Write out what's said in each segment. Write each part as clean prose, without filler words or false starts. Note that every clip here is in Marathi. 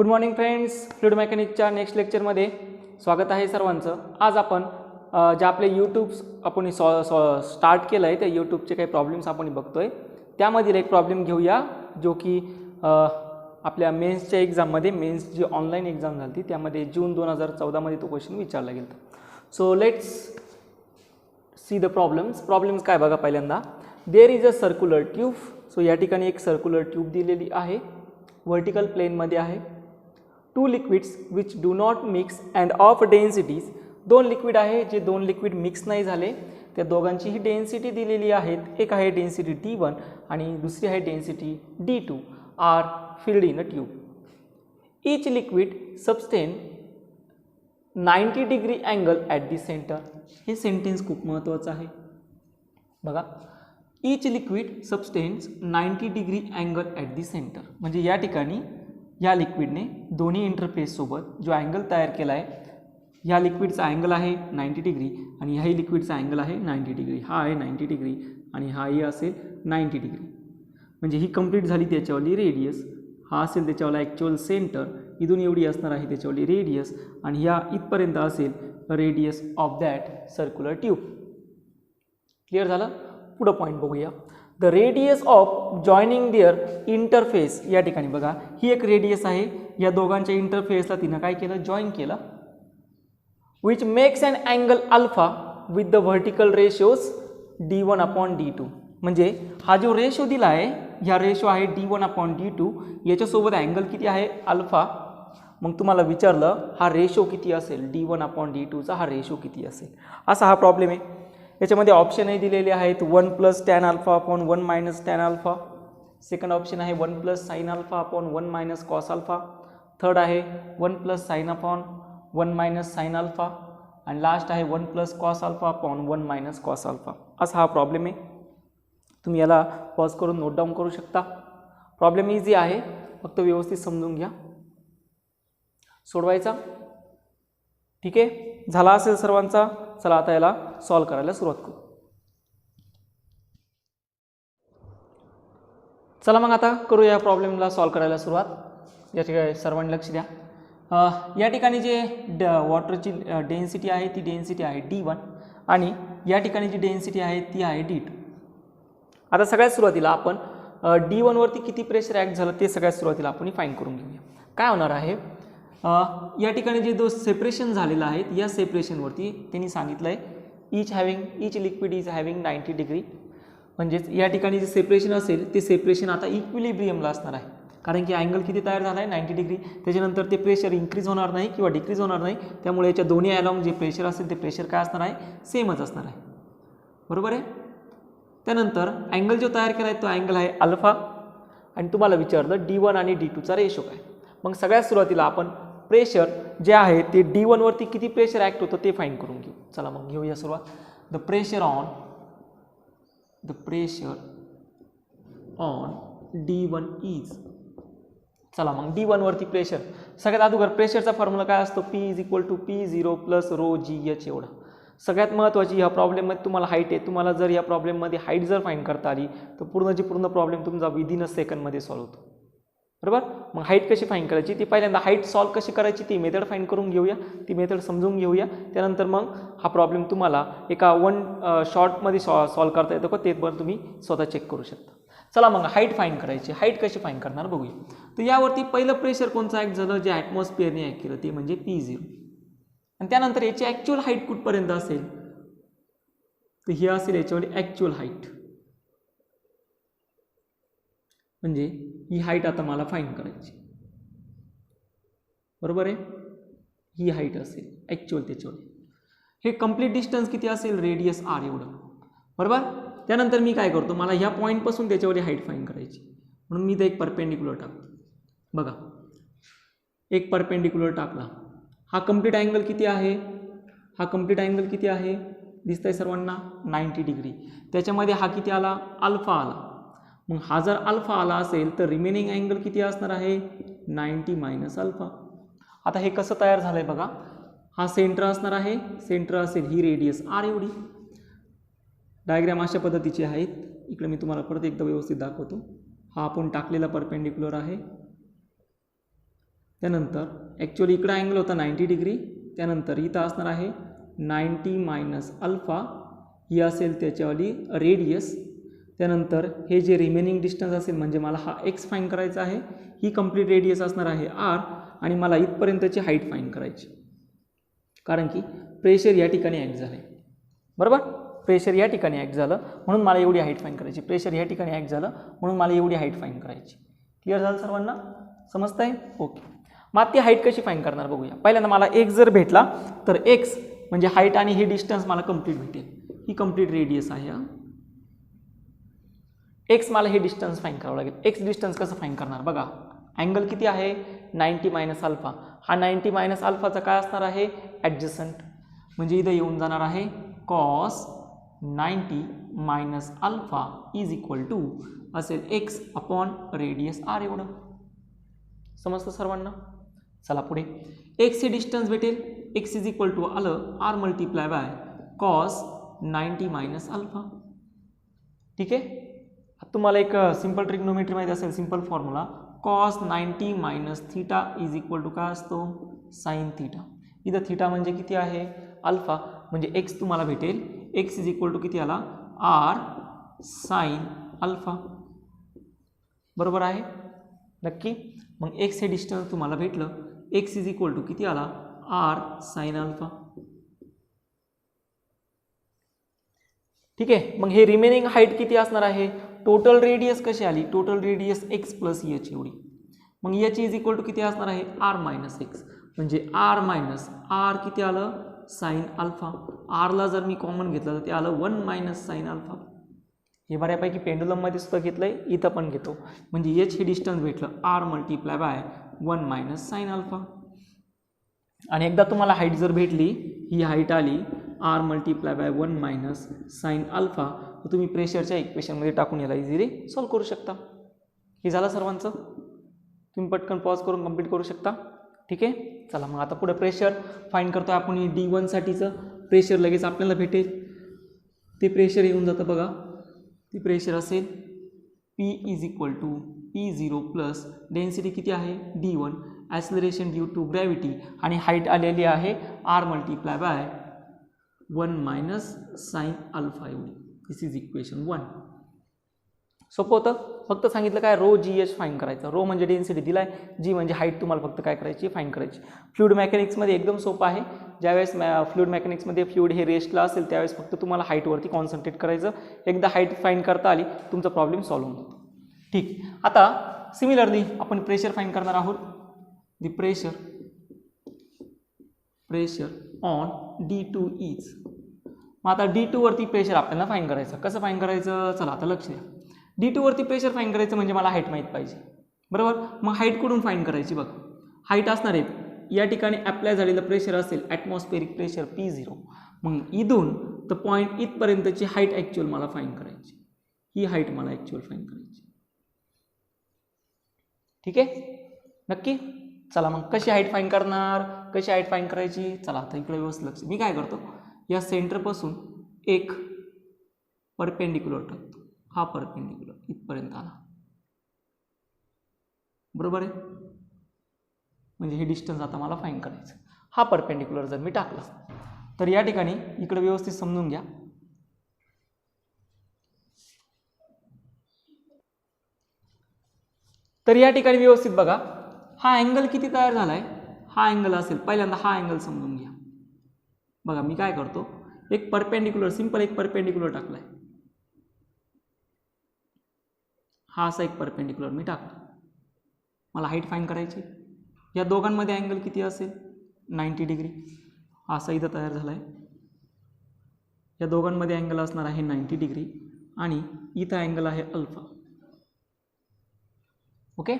गुड मॉर्निंग फ्रेंड्स, फ्लुइड मेकॅनिक्सच्या नेक्स्ट लेक्चरमध्ये स्वागत आहे सर्वांचं. आज आपण जे आपले यूट्यूब आपण स्टार्ट केलं आहे त्या यूट्यूबचे काही प्रॉब्लेम्स आपण बघतोय. त्यामधील एक प्रॉब्लेम घेऊया जो की आपल्या मेन्सच्या एक्झाममध्ये मेन्स जी ऑनलाईन एक्झाम झाली त्यामध्ये जून 2014 मध्ये तो क्वेश्चन विचारला गेला. So let's see the problems काय बघा. पहिल्यांदा there is a circular tube. So या ठिकाणी एक सर्क्युलर ट्यूब दिलेली आहे, वर्टिकल प्लेनमध्ये आहे. Two liquids which do not mix and of densities. दोन लिक्विड आहे जे दोन लिक्विड मिक्स नाही झाले, त्या दोघांचीही डेन्सिटी दिलेली आहेत. एक आहे डेन्सिटी D1 आणि दुसरी आहे density D2 are filled in a tube. Each liquid substance 90 degree angle at the center. हे सेंटेन्स खूप महत्त्वाचं आहे बघा. Each liquid substance 90 degree angle at the center म्हणजे या ठिकाणी या लिक्विडने दोन्ही इंटरफेससोबत जो अँगल तयार केला आहे, ह्या लिक्विडचा अँगल आहे 90 डिग्री आणि ह्याही लिक्विडचा अँगल आहे 90 डिग्री. हा आहे 90 डिग्री आणि हाही असेल 90 डिग्री. म्हणजे ही कंप्लीट झाली त्याच्यावाली रेडियस. हा असेल त्याच्यावाला ॲक्च्युअल सेंटर. इथून एवढी असणार आहे त्याच्यावाली रेडियस आणि ह्या इथपर्यंत असेल radius of that circular tube. Clear झालं. पुढं पॉईंट बघूया. The radius of joining their interface. या ठिकाणी बघा ही एक रेडियस आहे, या दोघांच्या इंटरफेसला तिनं काय केलं, जॉईन केलं. Which makes an angle alpha with the vertical ratios D1/D2. म्हणजे हा जो रेशो दिला आहे, ह्या रेशो आहे D1/D2. याच्यासोबत अँगल किती आहे, अल्फा. मग तुम्हाला विचारलं हा रेशो किती असेल, D1/D2चा हा रेशो किती असेल, असा हा प्रॉब्लेम आहे. याच्यामध्ये ऑप्शनही दिलेले आहेत. 1 + tan α/1 - tan α. सेकंड ऑप्शन आहे 1 + sin α/1 - cos α. थर्ड आहे 1 + sin α/1 - sin α. आणि लास्ट आहे 1 + cos α/1 - cos α. असा हा प्रॉब्लेम आहे. तुम्ही याला पॉज करून नोट डाऊन करू शकता. प्रॉब्लेम इझी आहे, फक्त व्यवस्थित समजून घ्या. सोडवायचा. ठीक आहे. झाला असेल सर्वांचा. चला आता याला सॉल्व करायला सुरुवात करू. चला मग आता करू या प्रॉब्लेमला सॉल्व करायला सुरुवात. या ठिकाणी सर्वांनी लक्ष द्या. या ठिकाणी जे वॉटरची डेन्सिटी आहे ती डेन्सिटी आहे D1 आणि या ठिकाणी जी डेन्सिटी आहे ती आहे D2. आता सगळ्यात सुरुवातीला आपण D1 वरती किती प्रेशर ॲक्ट झालं ते सगळ्यात सुरुवातीला आपण फाईंड करून घेऊया. काय होणार आहे, या ठिकाणी जे सेपरेशन झालेलं आहे या सेपरेशनवरती त्यांनी सांगितलं आहे इच लिक्विड इज हॅव्हिंग 90 डिग्री. म्हणजेच या ठिकाणी जे सेपरेशन असेल ते सेपरेशन आता इक्विलिब्रियमला असणार आहे, कारण की अँगल किती तयार झाला आहे 90 डिग्री. त्याच्यानंतर ते प्रेशर इन्क्रीज होणार नाही किंवा डिक्रीज होणार नाही. त्यामुळे याच्या दोन्ही अलॉंग जे प्रेशर असेल ते प्रेशर काय असणार आहे, सेमच असणार आहे. बरोबर आहे. त्यानंतर अँगल जो तयार केला आहे तो अँगल आहे अल्फा आणि तुम्हाला विचारलं D1 आणि D2चा रेशो काय. मग सगळ्यात सुरुवातीला आपण प्रेशर जे आहे ते D1 वरती किती प्रेशर ॲक्ट होतं ते फाईंड करून घेऊ. चला मग घेऊया सुरुवात. The pressure on D1 is. चला मग D1 वरती प्रेशर. सगळ्यात अगोदर प्रेशरचा फॉर्म्युला काय असतो, P = P0 + ρgh एवढा. सगळ्यात महत्त्वाची ह्या प्रॉब्लेममध्ये तुम्हाला हाईट आहे. तुम्हाला जर या प्रॉब्लेममध्ये हाईट जर फाईंड करता आली तर पूर्ण प्रॉब्लेम तुमचा विदिन अ सेकंडमध्ये सॉल्व्ह होतो. बरोबर. मग हाईट कशी फाईंड करायची ती पहिल्यांदा हाईट सॉल्व कशी करायची ती मेथड फाईंड करून घेऊया, ती मेथड समजून घेऊया. त्यानंतर मग हा प्रॉब्लेम तुम्हाला एका शॉर्टमध्ये सॉल्व करता येतो का ते पण तुम्ही स्वतः चेक करू शकता. चला मग हाईट फाईंड करायची. हाईट कशी फाईंड करणार बघूया. तर यावरती पहिलं प्रेशर कोणचं ॲक्ट झालं, जे ॲटमॉस्फिअरने ॲक्ट केलं ते म्हणजे P0. आणि त्यानंतर याची ॲक्च्युअल हाईट कुठपर्यंत असेल तर ही असेल याच्यावर ॲक्च्युअल हाईट. म्हणजे ही हाईट आता मला फाईंड करायची. बरोबर आहे. ही हाईट असेल ॲक्च्युअल त्याच्यावर. हे कंप्लीट डिस्टन्स किती असेल, रेडियस R एवढं. बरोबर. त्यानंतर मी काय करतो, मला ह्या पॉईंटपासून त्याच्यावर हाईट फाईंड करायची म्हणून मी तर एक परपेंडिक्युलर टाकतो. बघा एक परपेंडिक्युलर टाकला. हा कंप्लीट अँगल किती आहे, हा कंप्लीट अँगल किती आहे दिसतंय सर्वांना, 90 डिग्री. त्याच्यामध्ये हा किती आला, अल्फा आला. मग हा जर अल्फा आला असेल तर रिमेनिंग अँगल किती असणार आहे, 90 - अल्फा. आता हे कसं तयार झालंय बघा. हा सेंटर असणार आहे, सेंटर असेल ही रेडियस R एवढी. डायग्राम अशा पद्धतीची आहेत. इकडे मी तुम्हाला परत एकदा व्यवस्थित दाखवतो. हा आपण टाकलेला परपेंडिक्युलर आहे. त्यानंतर ॲक्च्युअली इकडं अँगल होता 90 डिग्री, त्यानंतर इथं असणार आहे 90 मायनस अल्फा, ही असेल त्याच्यावाली रेडियस. त्यानंतर हे जे रिमेनिंग डिस्टन्स असेल म्हणजे मला हा एक्स फाईन करायचा आहे, ही कंप्लीट रेडियस असणार आहे आर, आणि मला इथपर्यंतची हाईट फाईन करायची, कारण की प्रेशर या ठिकाणी ॲक्ट झालं आहे. बरोबर, प्रेशर या ठिकाणी ॲक्ट झालं म्हणून मला एवढी हाईट फाईन करायची. प्रेशर या ठिकाणी ॲक्ट झालं म्हणून मला एवढी हाईट फाईन करायची. क्लिअर झालं सर्वांना? समजतं आहे? ओके. मग ती हाईट कशी फाईन करणार बघूया. पहिल्यांदा मला एक्स जर भेटला तर एक्स म्हणजे हाईट आणि हे डिस्टन्स मला कंप्लीट भेटेल. ही कंप्लीट रेडियस आहे. एक्स मला हे डिस्टन्स फाईन करावं लागेल. एक्स डिस्टन्स कसं फाईन करणार बघा. अँगल किती आहे 90 मायनस अल्फा. हा 90 मायनस अल्फाचा काय असणार आहे ॲडजसंट, म्हणजे इथं येऊन जाणार आहे cos 90 minus alpha is equal to असेल एक्स अपॉन रेडियस आर एवढं. समजतं सर्वांना? चला पुढे. एक्स हे डिस्टन्स भेटेल, एक्स इज इक्वल टू आलं r multiply by cos 90 minus alpha. ठीक आहे. तुम्हाला एक सिंपल ट्रिग्नोमेट्री माहिती असेल, simple formula cos 90 minus theta is equal to काय असतो साइन थीटा. इथं थीटा म्हणजे किती आहे अल्फा, म्हणजे एक्स तुम्हाला भेटेल एक्स इज इक्वल टू किती आला आर साइन अल्फा. बरोबर आहे नक्की. मग एक्स हे डिस्टन्स तुम्हाला भेटलं, एक्स इज इक्वल टू किती आला आर साइन अल्फा. ठीक आहे. मग हे रिमेनिंग हाईट किती असणार आहे, टोटल रेडियस कशी आली, total radius x plus H एवढी. मग एच इज इक्वल टू किती असणार आहे आर मायनस एक्स, म्हणजे आर मायनस आर किती आलं साइन अल्फा. आरला जर मी कॉमन घेतलं तर ते आलं 1 मायनस साइन अल्फा. हे बऱ्यापैकी पेंडुलममध्ये सुद्धा घेतलं आहे, इथं पण घेतो. म्हणजे एच हे डिस्टन्स भेटलं r multiply by 1 minus sine alpha. आणि एकदा तुम्हाला हाईट जर भेटली, ही हाईट आली r multiply by 1 minus sine alpha, तर तुम्ही प्रेशरच्या इक्वेशनमध्ये टाकून याला इझिली सॉल्व्ह करू शकता. हे झालं सर्वांचं. तुम्ही पटकन पॉज करून कंप्लीट करू शकता. ठीक आहे. चला मग आता पुढे प्रेशर फाईन करतो आपण. D1 साठीचं प्रेशर लगेच आपल्याला भेटेल. ते प्रेशर येऊन जातं बघा. ती प्रेशर असेल P is equal to P0 plus density किती आहे D1, acceleration due to gravity, आणि हाईट आलेली आहे r multiply by 1 minus sine alpha एवढी. This is equation 1. सोपं होतं. फक्त सांगितलं काय रो जी एच फाईन करायचं. रो म्हणजे डेन्सिटी दिलाय, जी म्हणजे हाईट तुम्हाला फक्त काय करायची फाईन करायची. फ्लुइड मेकॅनिक्समध्ये एकदम सोपं आहे. ज्यावेळेस फ्लुइड मेकॅनिक्समध्ये फ्लुइड हे रेस्टला असेल त्यावेळेस फक्त तुम्हाला हाईटवरती कॉन्सन्ट्रेट करायचं. एकदा हाईट फाईन करता आली तुमचा प्रॉब्लेम सॉल्व्ह होऊन जातो. ठीक. आता सिमिलरली आपण प्रेशर फाईन करणार आहोत. The pressure on D2 is. मग आता D2 वरती प्रेशर आपल्याला फाईन करायचं. कसं फाईन करायचं चला आता लक्ष द्या. D2 वरती प्रेशर फाईन करायचं म्हणजे मला हाईट माहीत पाहिजे. बरोबर. मग हाईट कुठून फाईन करायची बघ. हाईट असणार आहे या ठिकाणी अप्लाय झालेलं प्रेशर असेल ॲटमॉस्फेरिक प्रेशर P0. मग इथून तर पॉईंट इथपर्यंतची हाईट ॲक्च्युअल मला फाईन करायची. ही हाईट मला ॲक्च्युअल फाईन करायची. ठीक आहे नक्की. चला मग कशी हाईट फाईन करणार, कशी हाईट फाईन करायची. चला आता इकडे व्यवस्थित लक्ष. मी काय करतो, या सेंटरपासून एक परपेंडिक्युलर टाकतो. हा परपेंडिक्युलर इथपर्यंत आला. बरोबर आहे. म्हणजे हे डिस्टन्स आता मला फाईन करायचं. हा परपेंडिक्युलर जर मी टाकला तर या ठिकाणी इकडे व्यवस्थित समजून घ्या. तर या ठिकाणी व्यवस्थित बघा. हा अँगल किती तयार झालाय, हा अँगल असेल. पहिल्यांदा हा अँगल समजून घ्या. बघा मी काय करतो, एक परपेंडिक्युलर सिंपल एक परपेंडिक्युलर टाकलाय. हा असा एक परपेंडिक्युलर मी टाकतो. मला हाईट फाईन करायची. या दोघांमध्ये अँगल किती असेल 90 डिग्री. हा असा इथं तयार झाला आहे. या दोघांमध्ये अँगल असणार आहे 90 डिग्री आणि इथं अँगल आहे अल्फा. ओके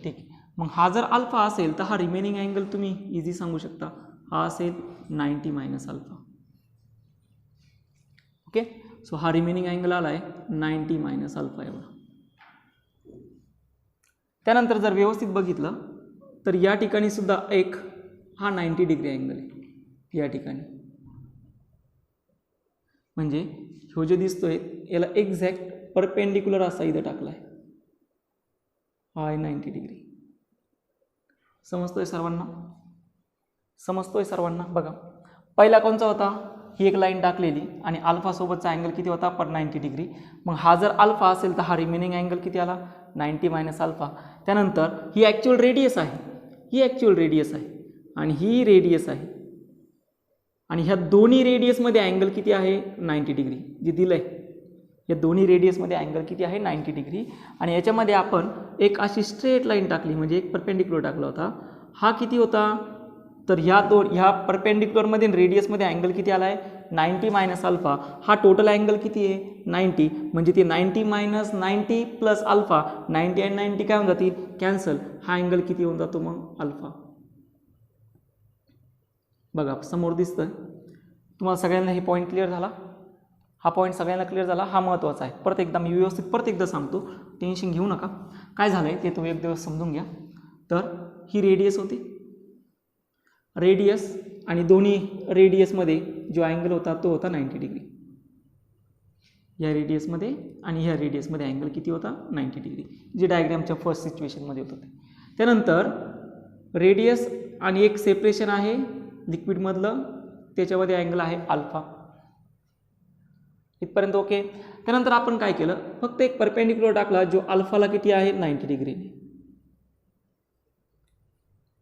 ठीक. मग हा जर अल्फा असेल तर हा रिमेनिंग अँगल तुम्ही इझी सांगू शकता. हा असेल 90 मायनस अल्फा. ओके. सो हा रिमेनिंग अँगल आला आहे 90 मायनस अल्फा एवढा. त्यानंतर जर व्यवस्थित बघितलं तर या ठिकाणी सुद्धा एक हा 90 डिग्री अँगल आहे या ठिकाणी. म्हणजे ह्यो जे दिसतोय याला एक्झॅक्ट परपेंडिक्युलर असा इथं टाकला आहे. हा आहे 90 डिग्री. समजतोय सर्वांना? समजतोय सर्वांना? बघा पहिला कोणचा होता, ही एक लाईन टाकलेली आणि अल्फा सोबतचा अँगल किती होता, पर 90 डिग्री. मग हा जर अल्फा असेल तर हा रिमेनिंग अँगल किती आला, 90 मायनस अल्फा. त्यानंतर ही ॲक्च्युअल रेडियस आहे, ही ॲक्च्युअल रेडियस आहे आणि ही रेडियस आहे आणि ह्या दोन्ही रेडियसमध्ये अँगल किती आहे, 90 डिग्री जे दिलं आहे. या दोन्ही रेडियसमध्ये अँगल किती आहे, 90 डिग्री. आणि याच्यामध्ये आपण एक अशी स्ट्रेट लाईन टाकली म्हणजे एक परपेंडिक्युलर टाकला होता. हा किती होता, तर ह्या परपेंडिक्युलरमध्ये रेडियसमध्ये अँगल किती आला आहे, 90 मायनस अल्फा. हा टोटल अँगल किती आहे, 90. म्हणजे ते 90 मायनस 90 प्लस अल्फा, 90 आणि 90 काय होऊन जातील, कॅन्सल. हा अँगल किती होऊन जातो मग, अल्फा. बघा समोर दिसतंय तुम्हाला सगळ्यांना. हे पॉईंट क्लिअर झाला, हा पॉईंट सगळ्यांना क्लिअर झाला. हा महत्त्वाचा आहे. परत एकदा मी व्यवस्थित परत एकदा सांगतो, टेन्शन घेऊ नका. काय झालं आहे ते तुम्ही एक दिवस समजून घ्या. तर ही रेडियस होती, रेडियस आणि दोन्ही रेडियसमध्ये जो अँगल होता तो होता 90 डिग्री. या रेडियसमध्ये आणि ह्या रेडियसमध्ये अँगल किती होता, 90 डिग्री, जे डायग्रामच्या फर्स्ट सिच्युएशनमध्ये होतं ते. त्यानंतर रेडियस आणि एक सेपरेशन आहे लिक्विडमधलं, त्याच्यामध्ये अँगल आहे अल्फा. इथपर्यंत ओके. त्यानंतर आपण काय केलं, फक्त एक परपेंडिक्युलर टाकला जो अल्फाला किती आहे, 90 डिग्रीने.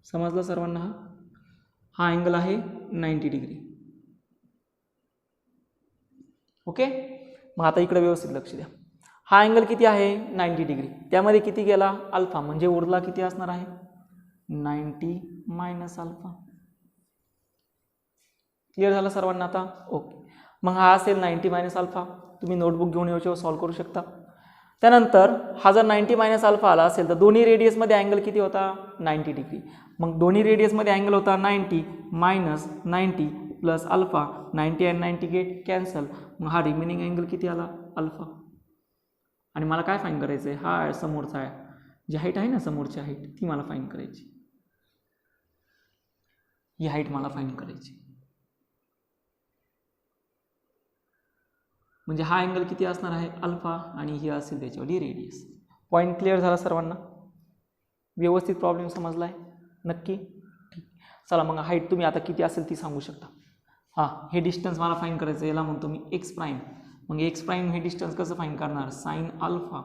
समजलं सर्वांना? हा अँगल आहे 90 डिग्री. ओके. मग आता इकडे व्यवस्थित लक्ष द्या. हा अँगल किती आहे, 90 डिग्री. त्यामध्ये किती गेला, अल्फा. म्हणजे उरला किती असणार आहे, 90 मायनस अल्फा. क्लिअर झालं सर्वांना आता? ओके. मग हा असेल 90 मायनस अल्फा. तुम्ही नोटबुक घेऊन याच्यावर सॉल्व करू शकता. त्यानंतर हा जर 90 मायनस अल्फा आला असेल तर दोन्ही रेडियसमध्ये अँगल किती होता, 90 डिग्री. मग दोन्ही रेडियसमध्ये अँगल होता 90 मायनस 90 प्लस अल्फा. 90 आणि 90 गेट कॅन्सल. मग हा रिमेनिंग अँगल किती आला, अल्फा. आणि मला काय फाईंड करायचं आहे, हा समोरचा आहे, जी हाईट आहे ना समोरची हाईट, ती मला फाईंड करायची. ही हाईट मला फाईंड करायची. म्हणजे हा अँगल किती असणार आहे, अल्फा. आणि ही असेल त्याच्यावरती रेडियस. पॉईंट क्लिअर झाला सर्वांना? व्यवस्थित प्रॉब्लेम समजला आहे नक्की? ठीक. चला मग हाईट तुम्ही आता किती असेल ती सांगू शकता. हां, हे डिस्टन्स मला फाईंड करायचं, याला म्हणतो मी एक्स प्राईम. मग एक्स प्राईम हे डिस्टन्स कसं फाईंड करणार, sine alpha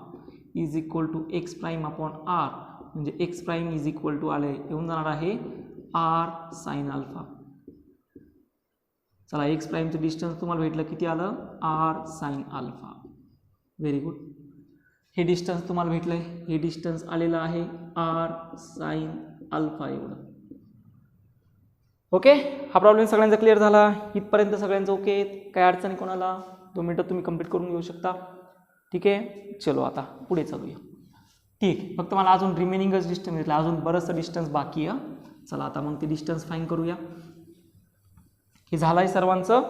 is equal to x prime upon r. म्हणजे x prime is equal to आले येऊन जाणार आहे आर साईन अल्फा. चला एक्स प्राईमचं डिस्टन्स तुम्हाला भेटलं किती आलं, r sine alpha. Very good. हे डिस्टन्स तुम्हाला भेटलं आहे, हे डिस्टन्स आलेलं आहे आर साईन अल्फा एवढं. ओके. हा प्रॉब्लेम सगळ्यांचा क्लिअर झाला? इथपर्यंत सगळ्यांचं ओके? काय अडचणी कोणाला? 2 मिनटं तुम्ही कंप्लीट करून घेऊ शकता. ठीक आहे. चलो आता पुढे चालूया. ठीक. फक्त मला अजून रिमेनिंगच डिस्टन्स भेटला, अजून बरंचसं डिस्टन्स बाकी आहे. चला आता मग ते डिस्टन्स फाईंड करूया. हे झालं आहे सर्वांचं?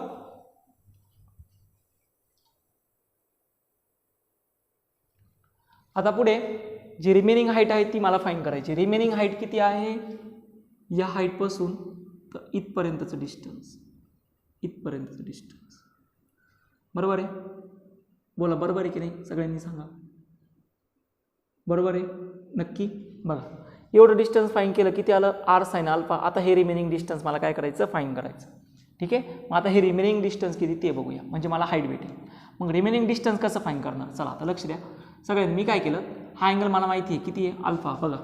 आता पुढे जी रिमेनिंग हाईट आहे ती मला फाईंड करायची. रिमेनिंग हाईट किती आहे, या हाईटपासून तर इथपर्यंतचं डिस्टन्स, इथपर्यंतचं डिस्टन्स. बरोबर आहे? बोला बरोबर आहे की नाही, सगळ्यांनी सांगा. बरोबर आहे नक्की? बघा एवढं डिस्टन्स फाईंड केलं, किती आलं, आर साईन अल्फा. आता हे रिमेनिंग डिस्टन्स मला काय करायचं, फाईंड करायचं. ठीक आहे. मग आता हे रिमेनिंग डिस्टन्स किती ते बघूया, म्हणजे मला हाईट भेटेल. मग रिमेनिंग डिस्टन्स कसं फाईंड करणार, चला आता लक्ष द्या सगळ्यांनी. मी काय केलं, हा अँगल मला माहिती आहे किती आहे, अल्फा. बघा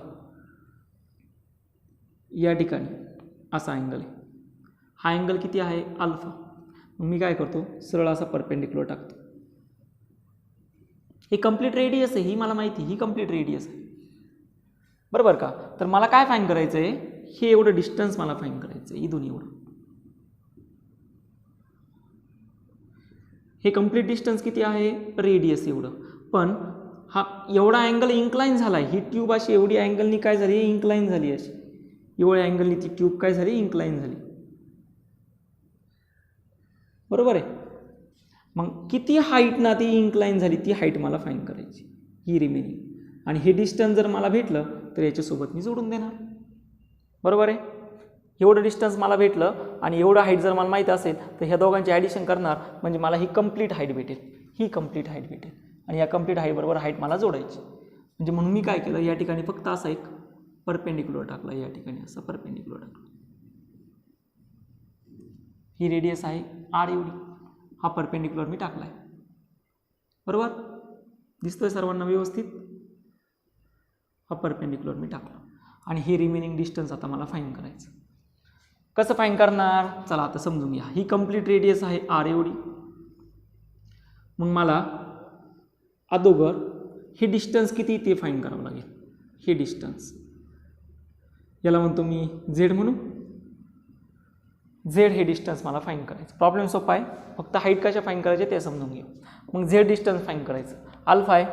या ठिकाणी असा अँगल आहे, हा अँगल किती आहे, अल्फा. मग मी काय करतो, सरळ असा परपेंडिक्युलर टाकतो. हे कंप्लीट रेडियस आहे, ही मला माहिती आहे, ही कंप्लीट रेडियस आहे. बरोबर का? तर मला काय फाईंड करायचं आहे, हे एवढं डिस्टन्स मला फाईंड करायचं आहे, इथून एवढं. हे कंप्लीट डिस्टन्स किती आहे, रेडियस एवढं. पण हा एवढा अँगल इन्क्लाइन झाला आहे, ही ट्यूब अशी एवढी अँगलनी काय झाली, इन्क्लाइन झाली अशी. एवढ्या अँगलनी ती ट्यूब काय झाली, इन्क्लाइन झाली. बरोबर आहे? मग किती हाईट ना ती इन्क्लाइन झाली, ती हाईट मला फाईंड करायची, ही रिमेनिंग. आणि हे डिस्टन्स जर मला भेटलं तर याच्यासोबत मी जोडून देणार. बरोबर आहे? एवढं डिस्टन्स मला भेटलं आणि एवढं हाईट जर मला माहीत असेल तर ह्या दोघांची ॲडिशन करणार, म्हणजे मला ही कंप्लीट हाईट भेटेल, ही कंप्लीट हाईट भेटेल. आणि या कंप्लीट हाईटबरोबर हाईट मला जोडायची. म्हणजे म्हणून मी काय केलं, या ठिकाणी फक्त असा एक परपेंडिक्युलर टाकला या ठिकाणी, असं परपेंडिक्युलर टाकला. ही रेडियस आहे आर एवढी, हा परपेंडिक्युलर मी टाकला आहे. बरोबर दिसतोय सर्वांना व्यवस्थित? हा परपेंडिक्युलर मी टाकला आणि हे रिमेनिंग डिस्टन्स आता मला फाईंड करायचं. कसं फाईंड करणार? चला आता समजून घ्या. ही कंप्लीट रेडियस आहे आर एवढी. मग मला अगोदर हे डिस्टन्स किती ते फाईंड करावं लागेल. हे डिस्टन्स याला म्हणतो मी झेड म्हणू. झेड हे डिस्टन्स मला फाईंड करायचं. प्रॉब्लेम सोपा आहे, फक्त हाईट कशा फाईंड करायचे ते समजून घेऊ. मग झेड डिस्टन्स फाईंड करायचं. अल्फा आहे,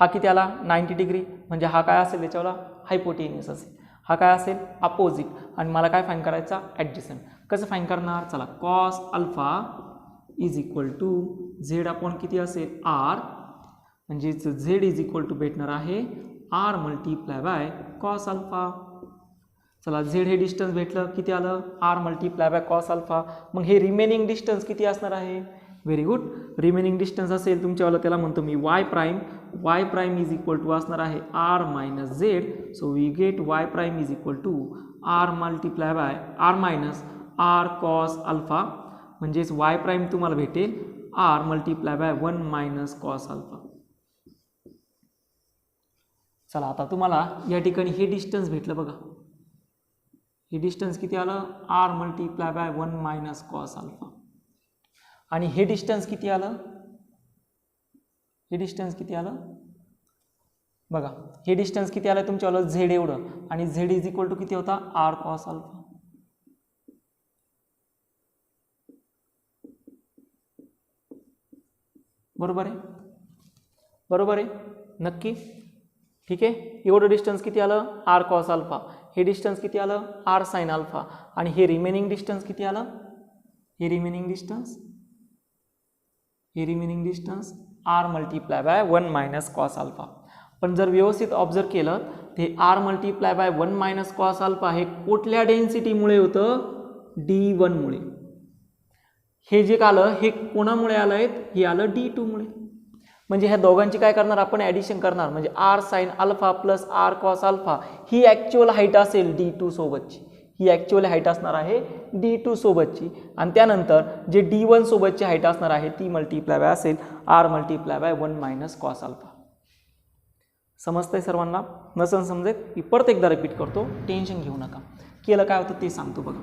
हा किती आला 90 डिग्री, म्हणजे हा काय असेल त्याच्यावाला हायपोटेन्यूस असेल. हा काय असेल अपोजिट. आणि मला काय फाईंड करायचा ॲडजसंट. कसं फाईंड करणार? चला cos alpha is equal to z upon किती असेल आर, म्हणजे झेड इज इक्वल टू भेटणार आहे r multiply by cos alpha. चला झेड हे डिस्टन्स भेटलं, किती आलं r multiply by cos alpha. मग हे रिमेनिंग डिस्टन्स किती असणार आहे? Very good. रिमेनिंग डिस्टन्स असेल तुमच्यावाला, त्याला म्हणतो मी y prime. Y prime is equal to असणार आहे r minus z. So we get y prime is equal to r multiply by r minus r cos alpha, म्हणजेच वाय प्राईम तुम्हाला भेटेल r multiply by 1 minus cos alpha. चला आता तुम्हाला या ठिकाणी हे डिस्टन्स भेटलं बघा. हे डिस्टन्स किती आलं r multiply by 1 minus cos alpha. आणि हे डिस्टन्स किती आलं? हे डिस्टन्स किती आलं बघा. हे डिस्टन्स किती आलं तुमच्यावालं झेड एवढं, आणि झेड इज इक्वल टू किती होता आर कॉस अल्फा. बरोबर आहे? बरोबर आहे नक्की? ठीक आहे. एवढं डिस्टन्स किती आलं आर कॉस अल्फा. हे डिस्टन्स किती आलं आर साइन अल्फा. आणि हे रिमेनिंग डिस्टन्स किती आलं? हे remaining distance r multiply by 1 minus cos alpha. पण जर व्यवस्थित ऑब्झर्व केलं ते r multiply by 1 minus cos alpha हे कुठल्या डेन्सिटीमुळे होतं? D1 मुळे. हे जे आलं हे कोणामुळे आलं आहे? हे आलं D2 मुळे. म्हणजे ह्या दोघांची काय करणार आपण ॲडिशन करणार, म्हणजे r sine alpha plus r cos alpha ही ॲक्च्युअल हाईट असेल D2 सोबतची. ही ॲक्च्युअल हाईट असणार आहे D2 सोबतची. आणि त्यानंतर जे D1 सोबतची हाईट असणार आहे ती मल्टीप्लाय बाय असेल r multiply by 1 minus cos alpha. समजतंय सर्वांना? नसन समजेल मी परत एकदा रिपीट करतो, टेन्शन घेऊ नका. केलं काय होतं ते सांगतो बघा.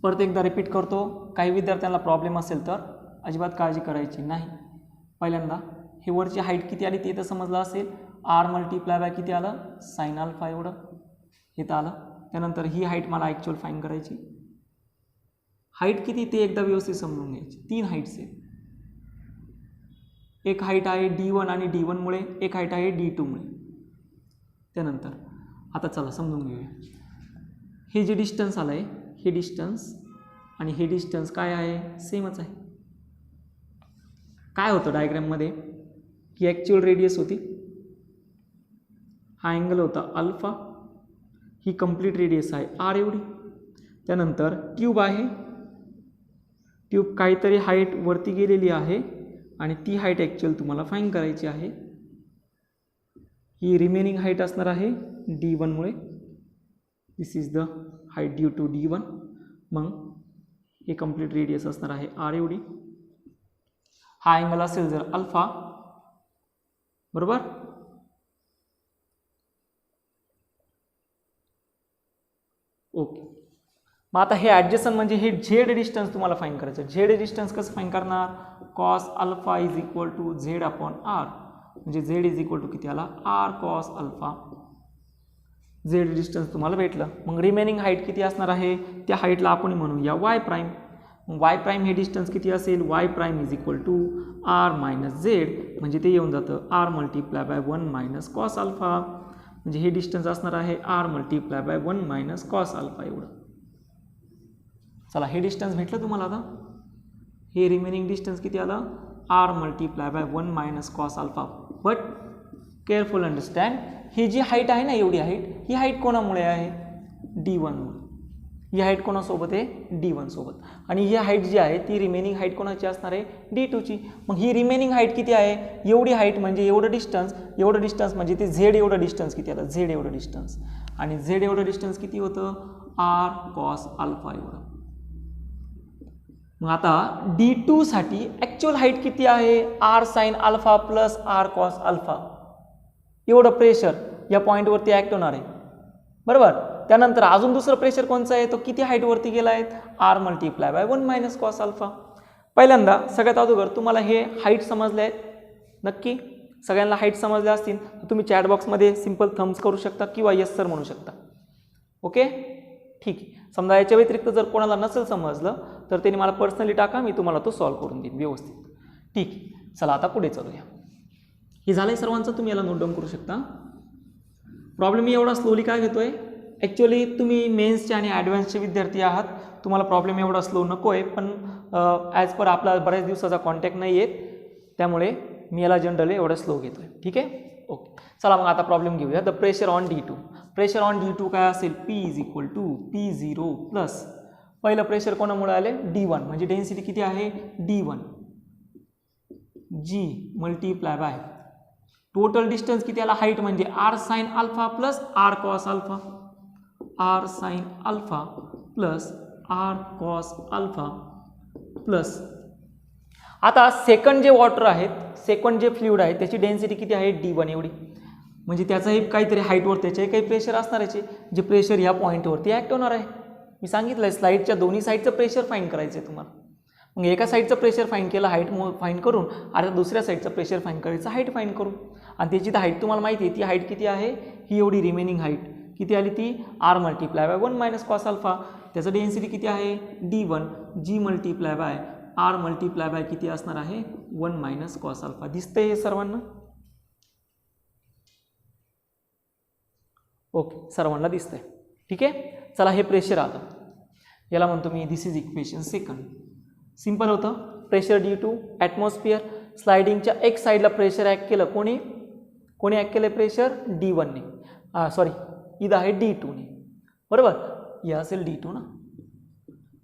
परत एकदा रिपीट करतो. काही विद्यार्थ्यांना प्रॉब्लेम असेल तर अजिबात काळजी करायची नाही. पहिल्यांदा हे वरची हाईट किती आली ते तर समजलं असेल. आर मल्टीप्लाय बाय किती आलं साइन अल्फा एवढं हे तर आलं. त्यानंतर ही हाईट मला ॲक्च्युअल फाईंड करायची. हाईट किती ते एकदा व्यवस्थित समजून घ्यायची. 3 हाईट्स आहेत. एक हाईट आहे D1 आणि D1 मुळे, एक हाईट आहे D2 मुळे. त्यानंतर आता चला समजून घेऊया. हे जे डिस्टन्स आलं आहे हे डिस्टन्स आणि हे डिस्टन्स काय आहे? सेमच आहे. काय होतं डायग्राममध्ये? ही ॲक्च्युअल रेडियस होती, हा अँगल होता अल्फा, ही कंप्लीट रेडियस आहे आर एवढी. त्यानंतर ट्यूब आहे, ट्यूब काहीतरी हाईट वरती गेलेली आहे आणि ती हाईट ॲक्च्युअल तुम्हाला फाईंड करायची आहे. ही रिमेनिंग हाईट असणार आहे D1 मुळे. This is the height due to D1. मग हे कंप्लीट रेडियस असणार आहे आर एवढी. हा अँगल असेल जर अल्फा, बरोबर. ओके. मग आता हे ॲडजस्टन म्हणजे हे झेड डिस्टन्स तुम्हाला फाईंड करायचं. झेड डिस्टन्स कसं फाईंड करणार? Cos alpha is equal to z upon r, म्हणजे झेड इज इक्वल टू किती आला r cos alpha. Z distance तुम्हाला भेटलं. मग रिमेनिंग हाईट किती असणार आहे? त्या हाईटला आपण म्हणूया वाय प्राईम. वाय प्राईम हे डिस्टन्स किती असेल? Y prime is equal to r minus z, म्हणजे ते येऊन जातं r multiply by 1 minus cos alpha. म्हणजे हे डिस्टन्स असणार आहे r multiply by 1 minus cos alpha एवढं. चला हे डिस्टन्स भेटलं तुम्हाला. आता हे रिमेनिंग डिस्टन्स किती आलं? R multiply by 1 minus cos alpha. But careful understand, ही जी हाईट आहे ना एवढी हाईट, ही हाईट कोणामुळे आहे? D1 मुळे. ही हाईट कोणासोबत आहे D1 सोबत, आणि ही हाईट जी आहे ती रिमेनिंग हाईट कोणाची असणार आहे D2 ची. मग ही रिमेनिंग हाईट किती आहे, एवढी हाईट म्हणजे एवढं डिस्टन्स म्हणजे ते Z एवढं डिस्टन्स किती आलं, Z एवढं डिस्टन्स, आणि Z एवढं डिस्टन्स किती होतं R cos अल्फा एवढं. मग आता D2 साठी ॲक्च्युअल हाईट किती आहे R sin alpha plus R cos alpha, एवढं प्रेशर या पॉईंटवरती ॲक्ट होणार आहे बरोबर. त्यानंतर अजून दुसरं प्रेशर कोणचं आहे, तो किती हाईटवरती गेला आहे R multiply by 1 minus cos alpha. पहिल्यांदा सगळ्यात अगोदर तुम्हाला हे हाईट समजले आहेत, नक्की सगळ्यांना हाईट समजल्या असतील तर तुम्ही चॅट बॉक्समध्ये सिंपल थम्स करू शकता किंवा येस सर म्हणू शकता. ओके ठीक आहे. समजा याच्या व्यतिरिक्त जर कोणाला नसेल समजलं तर त्यांनी मला पर्सनली टाका, मी तुम्हाला तो सॉल्व्ह करून देईन व्यवस्थित. ठीक आहे, चला आता पुढे चालूया. हे झालंय सर्वांचं, तुम्ही याला नोट डाऊन करू शकता. प्रॉब्लेम मी एवढा स्लोली काय घेतोय, ॲक्च्युअली तुम्ही मेन्सचे आणि ॲडव्हान्सचे विद्यार्थी आहात, तुम्हाला प्रॉब्लेम एवढा स्लो नको आहे, पण ॲज पर आपला बऱ्याच दिवसाचा कॉन्टॅक्ट नाही आहे त्यामुळे मी याला जनरली एवढा स्लो घेतोय. ठीक आहे ओके. चला मग आता प्रॉब्लेम घेऊया. The pressure on D2. Pressure on D2 काय असेल, P is equal to P0 plus पहिलं प्रेशर कोणामुळे आले D1 म्हणजे डेन्सिटी किती आहे D1 G multiply by total distance किती आला हाईट म्हणजे R sine alpha plus R cos alpha, R sine alpha plus R cos alpha plus आता सेकंड जे वॉटर आहेत, सेकंड जे फ्लुइड आहे त्याची डेन्सिटी किती आहे D1 एवढी, म्हणजे त्याचाही काहीतरी हाईटवर त्याच्याही काही प्रेशर असणार आहे, जे प्रेशर ह्या पॉईंटवरती ॲक्ट होणार आहे. मी सांगितलं आहे स्लाईडच्या दोन्ही साईडचं प्रेशर फाईंड करायचं आहे तुम्हाला. मग एका साईडचं प्रेशर फाईंड केलं हाईट फाईंड करून, आता दुसऱ्या साईडचं प्रेशर फाईंड करायचं हाईट फाईंड करून, आणि त्याची तर हाईट तुम्हाला माहिती आहे, ती हाईट किती आहे, ही एवढी रिमेनिंग हाईट किती आली ती R multiply by 1 minus cos alpha, त्याचं डेन्सिटी किती आहे D1 G multiply bye R multiply by किती असणार आहे 1 मायनस कॉस अल्फा. दिसतंय हे सर्वांना, ओके सर्वांना दिसतंय. ठीक आहे, चला हे प्रेशर आलं, याला म्हणतो me this is equation second. Simple होतं. प्रेशर D2 ॲटमॉस्फिअर, स्लायडिंगच्या एक साईडला प्रेशर ॲक्ट केलं, कोणी ॲक्ट केलं प्रेशर D1ने, सॉरी इथं आहे D2ने बरोबर, हे असेल D2 ना,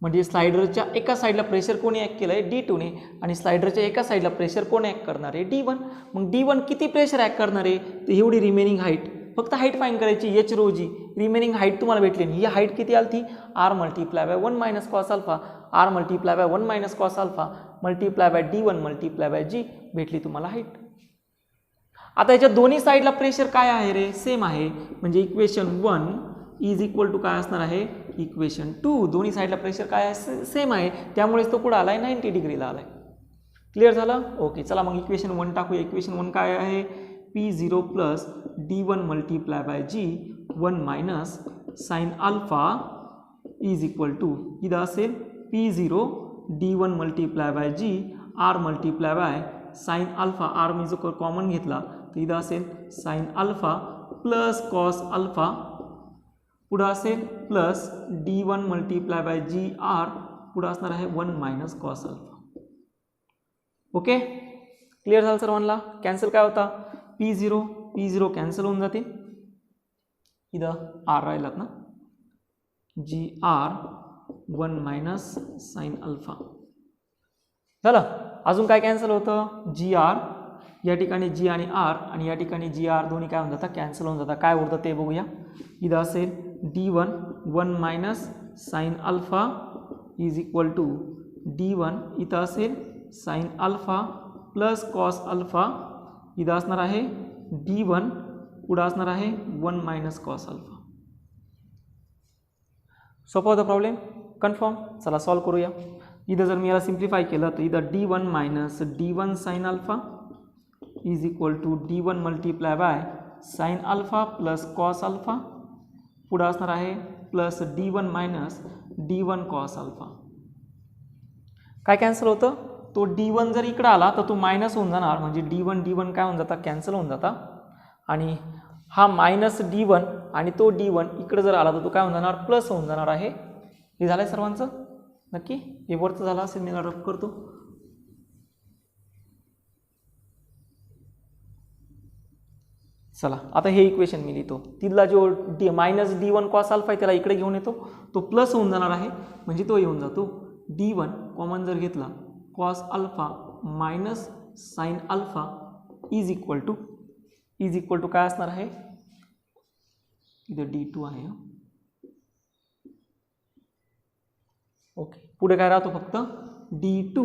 म्हणजे स्लायडरच्या एका साईडला प्रेशर कोणी ॲक्ट केलं आहे D2ने, आणि स्लायडरच्या एका साईडला प्रेशर कोण ॲक्ट करणार आहे D1. मग D1 किती प्रेशर ॲक्ट करणार आहे, तर एवढी रिमेनिंग हाईट, फक्त हाईट फाईंड करायची H रो जी, रिमेनिंग हाईट तुम्हाला भेटली. ही हाईट किती आली ती R multiply by 1 minus cos alpha, R multiply by 1 minus cos alpha multiply by D1 multiply by G भेटली तुम्हाला हाईट. आता याच्या दोन्ही साईडला प्रेशर काय आहे रे, सेम आहे, म्हणजे इक्वेशन 1 इज इक्वल टू काय असणार आहे इक्वेशन 2. दोन्ही साईडला प्रेशर काय आहे सेम आहे, त्यामुळेच तो कुठं आलाय 90 डिग्रीला आलाय. क्लिअर झालं ओके. चला मग इक्वेशन 1 टाकूया. इक्वेशन 1 काय आहे P0 plus D1 multiply by G 1 minus sine alpha is equal to इथं असेल P0 D1 multiply by G R multiply by sine alpha, R मी जो कॉमन घेतला तर इथं असेल sine alpha plus cos alpha, पुढं असेल plus D1 multiply by G R, पुढं असणार आहे 1 minus cos alpha. Okay clear झालं सर्वांना. कॅन्सल काय होता P0 कॅन्सल होऊन जाते, इथं R राहिलात ना, G R 1 minus sine alpha झालं. अजून काय कॅन्सल होतं G R, या ठिकाणी G आणि R, आणि या ठिकाणी G R दोन्ही काय होऊन जातात कॅन्सल होऊन जातात. काय उरतं ते बघूया. इथं असेल D1 1 minus sine alpha is equal to D1, इथं असेल sine alpha plus cos alpha, इथं असणार आहे D1, पुढं असणार आहे 1 मायनस कॉस अल्फा. सोपं होतं प्रॉब्लेम, कन्फर्म. चला सॉल्व करूया. इथं जर मी याला सिम्प्लिफाय केलं तर इथं D1 minus D1 sine alpha is equal to D1 multiply by sine alpha plus cos alpha, पुढं असणार आहे plus D1 minus D1 cos alpha. काय कॅन्सल होतं, तो D1 जर इकडं आला तर तो मायनस होऊन जाणार, म्हणजे D1 काय होऊन जातात कॅन्सल होऊन जाता, आणि हा मायनस D1 आणि तो D1 इकडं जर आला तर तो काय होऊन जाणार प्लस होऊन जाणार आहे. हे झालं आहे सर्वांचं नक्की. हे वरचं झालं असेल, मी रफ करतो. चला आता हे इक्वेशन मी लिहितो. तिथला जो मायनस D1 कॉस अल्फा आहे त्याला इकडे घेऊन येतो, तो प्लस होऊन जाणार आहे, म्हणजे तो येऊन जातो D1 कॉमन जर घेतला cos alpha minus sine alpha is equal to काय असणार आहे, इथे D2 आहे. ओके, पुढे काय राहतो फक्त D2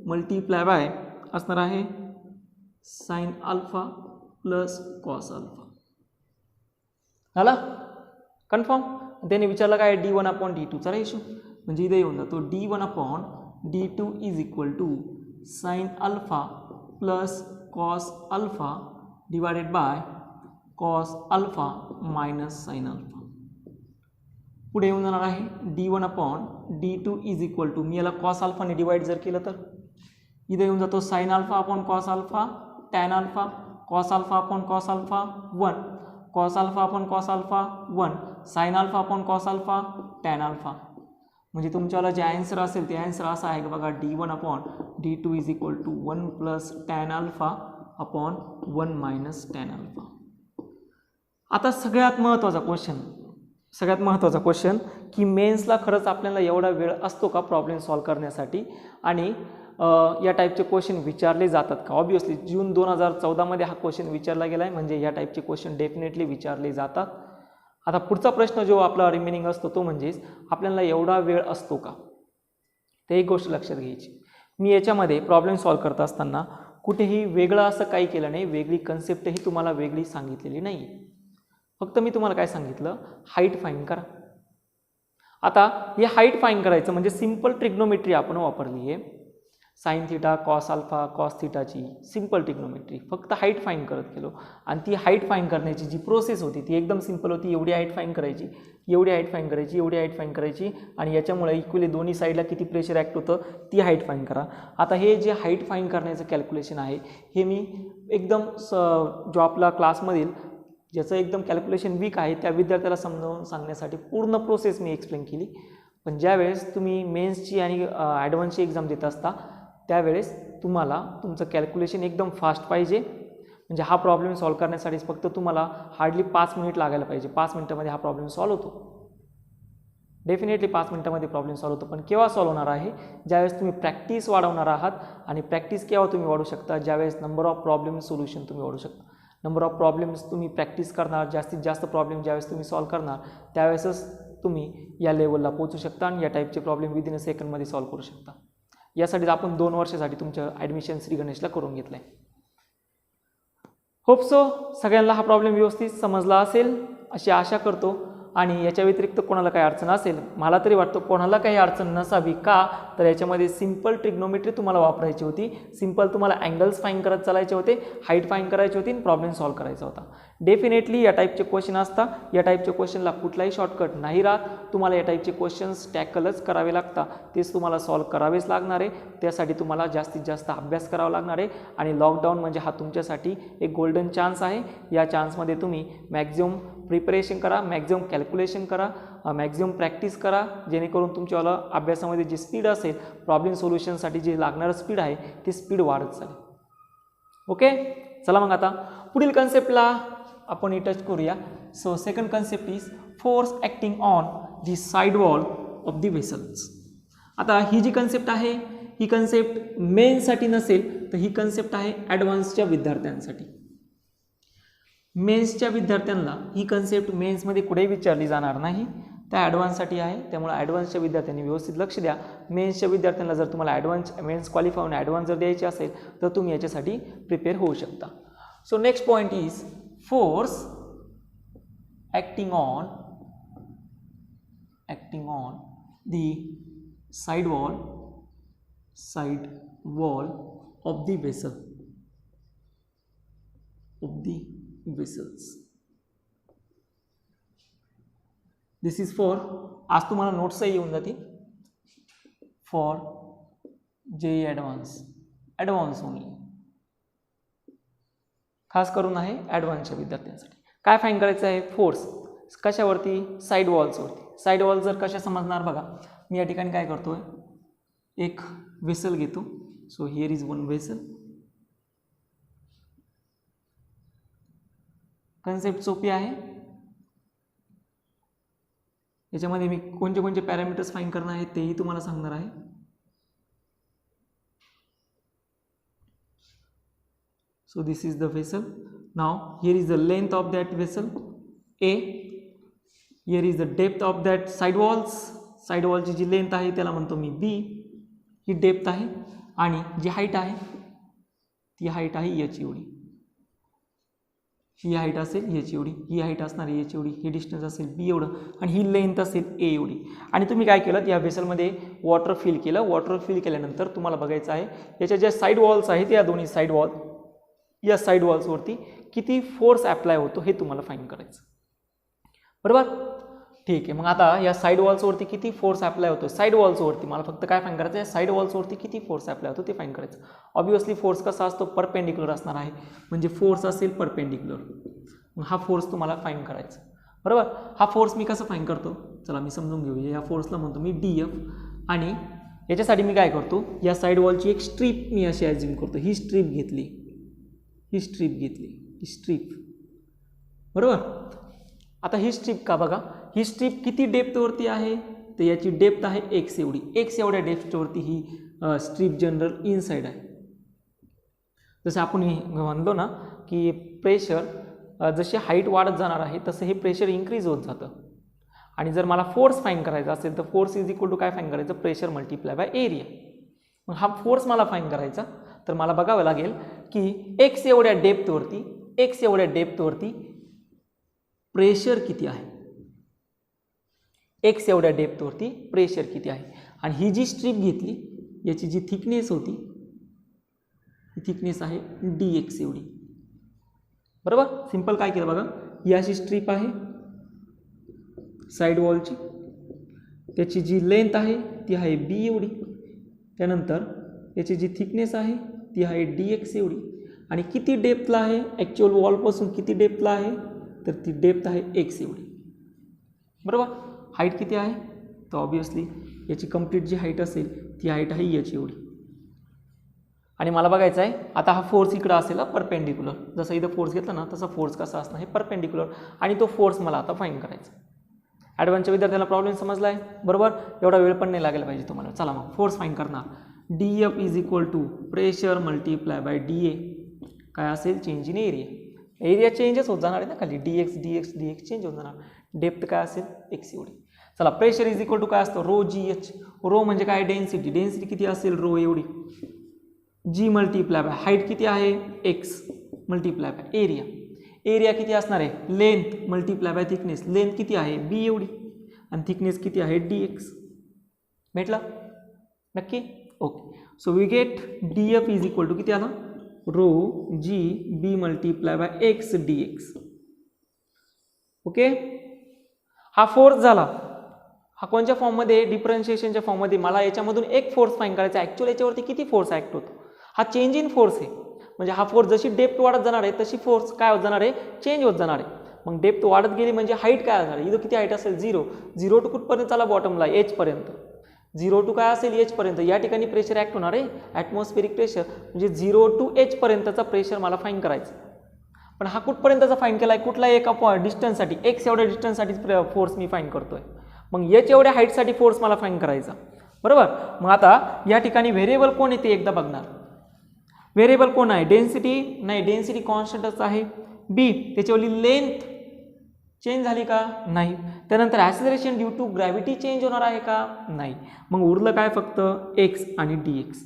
मल्टीप्लाय बाय असणार आहे sign alpha plus cos alpha. झाला कन्फर्म. त्याने विचारलं काय D1 अपॉन D2 चा रेशो, म्हणजे इथे येऊन जातो D1 upon D2 is equal to sine alpha plus cos alpha divided by cos alpha minus sine alpha. पुढे येऊन जाणार आहे D1 upon D2 is equal to, मी याला कॉस अल्फाने डिवाइड जर केलं तर इथे येऊन जातो sine alpha upon cos alpha tan alpha, cos alpha upon cos alpha 1, cos alpha upon cos alpha 1, sine alpha upon cos alpha tan alpha. म्हणजे तुमच्याला जे आन्सर असेल ते आन्सर असा आहे की बघा D1 upon D2 is equal to 1 plus tan alpha upon 1 minus tan alpha. आता सगळ्यात महत्त्वाचा क्वेश्चन की मेन्सला खरंच आपल्याला एवढा वेळ असतो का प्रॉब्लेम सॉल्व करण्यासाठी, आणि या टाईपचे क्वेश्चन विचारले जातात का. ऑब्वियसली जून 2014 हा क्वेश्चन विचारला गेला आहे, म्हणजे या टाईपचे क्वेश्चन डेफिनेटली विचारले जातात. आता पुढचा प्रश्न जो आपला रिमेनिंग असतो तो म्हणजेच आपल्याला एवढा वेळ असतो का, ते एक गोष्ट लक्षात घ्यायची. मी याच्यामध्ये प्रॉब्लेम सॉल्व करत असताना कुठेही वेगळं असं काही केलं नाही, वेगळी कन्सेप्टही तुम्हाला वेगळी सांगितलेली नाही. फक्त मी तुम्हाला काय सांगितलं, हाईट फाईंड करा. आता हे हाईट फाईंड करायचं म्हणजे सिंपल ट्रिग्नोमेट्री आपण वापरली आहे, sine theta cos alpha cos थिटाची सिंपल ट्रिग्नोमेट्री, फक्त हाईट फाईंड करत गेलो. आणि ती हाईट फाईंड करण्याची जी प्रोसेस होती ती एकदम सिंपल होती. एवढी हाईट फाईंड करायची, एवढी हाईट फाईंड करायची, एवढी हाईट फाईंड करायची, आणि याच्यामुळे इक्वली दोन्ही साईडला किती प्रेशर ॲक्ट होतं ती हाईट फाईंड करा. आता हे जे हाईट फाईंड करण्याचं कॅल्क्युलेशन आहे हे मी एकदम जो आपला क्लासमधील ज्याचं एकदम कॅल्क्युलेशन वीक आहे त्या विद्यार्थ्याला समजावून सांगण्यासाठी पूर्ण प्रोसेस मी एक्सप्लेन केली. पण ज्यावेळेस तुम्ही मेन्सची आणि ॲडव्हान्सची एक्झाम देत असता त्यावेळेस तुम्हाला तुमचं कॅल्क्युलेशन एकदम फास्ट पाहिजे. म्हणजे हा प्रॉब्लेम सॉल्व करण्यासाठी फक्त तुम्हाला हार्डली 5 मिनिट लागायला पाहिजे. 5 मिनिटामध्ये हा प्रॉब्लेम सॉल्व होतो, डेफिनेटली 5 मिनिटामध्ये प्रॉब्लेम सॉल्व होतो. पण केव्हा सॉल्व होणार आहे, ज्यावेळेस तुम्ही प्रॅक्टिस वाढवणार आहात. आणि प्रॅक्टिस केव्हा तुम्ही वाढवू शकता, ज्यावेळेस नंबर ऑफ प्रॉब्लेम सोल्युशन तुम्ही वाढवू शकता. नंबर ऑफ प्रॉब्लेम्स तुम्ही प्रॅक्टिस करणार, जास्तीत जास्त प्रॉब्लेम ज्यावेळेस तुम्ही सॉल्व करणार त्यावेळेसच तुम्ही या लेवलला पोहोचू शकता आणि या टाईपचे प्रॉब्लेम विदिन अ सेकंडमध्ये सॉल्व करू शकता. यासाठी आपण 2 वर्षासाठी तुमचं ॲडमिशन श्री गणेशला करून घेतलं आहे. होप सो सगळ्यांना हा प्रॉब्लेम व्यवस्थित समजला असेल अशी आशा करतो. आणि याच्या व्यतिरिक्त कोणाला काही अडचण असेल, मला तरी वाटतं कोणाला काही अडचण नसावी. का तर याच्यामध्ये सिंपल ट्रिग्नोमेट्री तुम्हाला वापरायची होती, सिंपल तुम्हाला अँगल्स फाईंड करत चालायचे होते, हाईट फाईंड करायची होती आणि प्रॉब्लेम सॉल्व करायचा होता. डेफिनेटली या टाईपचे क्वेश्चन असतात, या टाईपच्या क्वेश्चनला कुठलाही शॉर्टकट नाही राहत. तुम्हाला या टाईपचे क्वेश्चन्स टॅकलच करावे लागतात, तेच तुम्हाला सॉल्व करावेच लागणार आहे. त्यासाठी तुम्हाला जास्तीत जास्त अभ्यास करावा लागणार आहे. आणि लॉकडाऊन म्हणजे हा तुमच्यासाठी एक गोल्डन चान्स आहे. या चान्समध्ये तुम्ही मॅक्झिमम प्रिपरेशन करा, मॅक्झिमम कॅल्क्युलेशन करा, मॅक्झिमम प्रॅक्टिस करा, जेणेकरून तुमच्यावाला अभ्यासामध्ये जी स्पीड असेल, प्रॉब्लेम सोल्युशनसाठी जे लागणारं स्पीड आहे ती स्पीड वाढत चालेल. ओके, चला मग आता पुढील कन्सेप्टला आपण टच करूया. So second concept is force acting on the side wall of the vessels. आता ही जी कन्सेप्ट आहे ही कन्सेप्ट मेन्ससाठी नसेल तर ही कन्सेप्ट आहे ॲडव्हान्सच्या विद्यार्थ्यांसाठी. मेन्सच्या विद्यार्थ्यांना ही कन्सेप्ट मेन्समध्ये कुठेही विचारली जाणार नाही, त्या ॲडव्हान्ससाठी आहे. त्यामुळे ॲडव्हान्सच्या विद्यार्थ्यांनी व्यवस्थित लक्ष द्या. मेन्सच्या विद्यार्थ्यांना जर तुम्हाला मेन्स क्वालिफाय होऊन ॲडव्हान्स जर द्यायचे असेल तर तुम्ही याच्यासाठी प्रिपेअर होऊ शकता. So next point is force acting on the side wall of the vessels. This is for, आज तुम्हाला नोट्सही येऊन जातील, फॉर JEE ॲडव्हान्स ओनली, खास करून आहे ॲडव्हान्सच्या विद्यार्थ्यांसाठी. काय फाईंड करायचं आहे, फोर्स कशावरती, साईड वॉल्सवरती. साईड वॉल जर कशा समजणार बघा, मी या ठिकाणी काय करतोय, एक वेसल घेतो. So here is one vessel. Concept सोपी आहे. याच्यामध्ये मी कोणते कोणते पॅरामीटर्स फाइंड करणार आहे तेही तुम्हाला सांगणार आहे. So this is the vessel. Now here is the length of that vessel A. Here is the depth of that side walls. Side वॉलची जी लेंथ आहे त्याला म्हणतो मी B. ही डेप्थ आहे आणि जी हाईट आहे ती हाईट आहे याची एवढी. ही हाईट असेल याची एवढी, ही हाईट असणार आहे याची एवढी, ही डिस्टन्स असेल B एवढं आणि ही लेंथ असेल A एवढी. आणि तुम्ही काय केलं, या व्हेसलमध्ये वॉटर फिल केलं. वॉटर फिल केल्यानंतर तुम्हाला बघायचं आहे याच्या ज्या साईड वॉल्स आहेत या दोन्ही साईड वॉल, या साईड वॉल्सवरती किती फोर्स अप्लाय होतो हे तुम्हाला फाइंड करायचं. बरोबर, ठीक आहे. मग आता या साईड वॉल्सवरती किती फोर्स अप्लाय होतो, साईड वॉल्सवरती मला फक्त काय फाइंड करायचं आहे, साईड वॉल्सवरती किती फोर्स अप्लाय होतो ते फाइंड करायचं. ऑब्वियसली फोर्स कसा असतो, परपेंडिक्युलर असणार आहे, म्हणजे फोर्स असेल परपेंडिक्युलर. मग हा फोर्स तुम्हाला फाइंड करायचा. बरोबर, हा फोर्स मी कसं फाइंड करतो, चला मी समजून घेऊया. या फोर्सला म्हणतो मी DF आणि याच्यासाठी मी काय करतो, या साईड वॉलची एक स्ट्रीप मी अशी ॲज्युम करतो. ही स्ट्रीप घेतली, ही स्ट्रीप घेतली, ही स्ट्रीप. बरोबर, आता ही स्ट्रीप का बघा, ही स्ट्रीप किती डेप्थवरती आहे, तर याची डेप्थ आहे x एवढी. x एवढ्या डेप्थवरती ही स्ट्रीप जनरल इनसाइड आहे. जसं आपण म्हणलो ना की प्रेशर जशी हाईट वाढत जाणार आहे तसं हे प्रेशर इन्क्रीज होत जातं. आणि जर मला फोर्स फाइंड करायचा असेल तर फोर्स इज इक्वल टू काय फाइंड करायचं, प्रेशर मल्टिप्लाय बाय एरिया. मग हा फोर्स मला फाइंड करायचा तर मला बघावं लागेल की x एवढ्या डेप्थवरती प्रेशर किती आहे, x एवढ्या डेप्थवरती प्रेशर किती आहे. आणि ही जी स्ट्रीप घेतली याची जी थिकनेस होती, ही थिकनेस आहे dx एवढी. बरोबर, सिंपल काय केलं बघा, ही अशी स्ट्रीप आहे साईड वॉलची, त्याची जी लेंथ आहे ती आहे b एवढी, त्यानंतर याची जी थिकनेस आहे ती आहे dx एवढी. आणि किती डेप्थला आहे, ॲक्च्युअल वॉलपासून किती डेप्थला आहे, तर ती डेप्थ आहे x एवढी. बरोबर, हाईट किती आहे, तर ऑब्वियसली याची कंप्लीट जी हाईट असेल ती हाईट आहे याची एवढी. आणि मला बघायचं आहे आता हा फोर्स इकडं असेल परपेंडिक्युलर, जसं इथं फोर्स घेतला ना तसा फोर्स कसा असणार, हे परपेंडिक्युलर. आणि तो फोर्स मला आता फाइंड करायचा. ॲडव्हान्सच्या विद्यार्थ्याला प्रॉब्लेम समजला आहे. बरोबर, एवढा वेळ पण नाही लागेल पाहिजे तुम्हाला. चला मग फोर्स फाइंड करणार. DF is equal to pressure multiply by DA. काय असेल, चेंज इन एरिया. एरिया चेंजच होत जाणार आहे ना खाली, dx चेंज होत जाणार. डेप्थ काय असेल x एवढी. चला, प्रेशर इज इक्वल टू काय असतं, रो GH. रो म्हणजे काय, डेन्सिटी. डेन्सिटी किती असेल, रो एवढी. G मल्टिप्लाय बाय हाईट किती आहे, x multiply by area. Area किती असणार आहे, length multiply by thickness. Length किती आहे, b एवढी, आणि थिकनेस किती आहे, dx. भेटला नक्की, okay. So we get DF is equal to किती आला, rho G B multiply by x dx. Okay, हा फोर्स झाला. हा कोणत्या फॉर्ममध्ये, डिफरन्शिएशनच्या फॉर्ममध्ये. मला याच्यामधून एक फोर्स फाइंड करायचा. ॲक्च्युअली याच्यावरती किती फोर्स ॲक्ट होतो, हा चेंज इन फोर्स आहे. म्हणजे हा फोर्स जशी डेप्थ वाढत जाणार आहे तशी फोर्स काय होत जाणार आहे, चेंज होत जाणार आहे. मग डेप्थ वाढत गेली म्हणजे हाईट काय असणार आहे, इथं किती हाईट असेल, 0 टू कुठपर्यंत चला, बॉटमला h पर्यंत. 0 टू काय असेल, h पर्यंत. या ठिकाणी प्रेशर ॲक्ट होणार आहे, ॲटमॉस्फेरिक प्रेशर. म्हणजे 0 टू h पर्यंतचा प्रेशर मला फाइंड करायचा. पण हा कुठपर्यंतचा फाइंड केला आहे, कुठला एका डिस्टन्ससाठी, x एवढ्या डिस्टन्ससाठी फोर्स मी फाइंड करतोय. मग h एवढ्या हाईटसाठी फोर्स मला फाइंड करायचा. बरोबर, मग आता या ठिकाणी व्हेरिएबल कोण आहे ते एकदा बघणार. व्हेरिएबल कोण आहे, डेन्सिटी नाही, डेन्सिटी कॉन्स्टंटच आहे. b, त्याच्यावरली लेंथ चेंज झाली का, नाही. त्यानंतर acceleration due to gravity change होणार आहे का, नाही. मग उरलं काय, फक्त x आणि dx.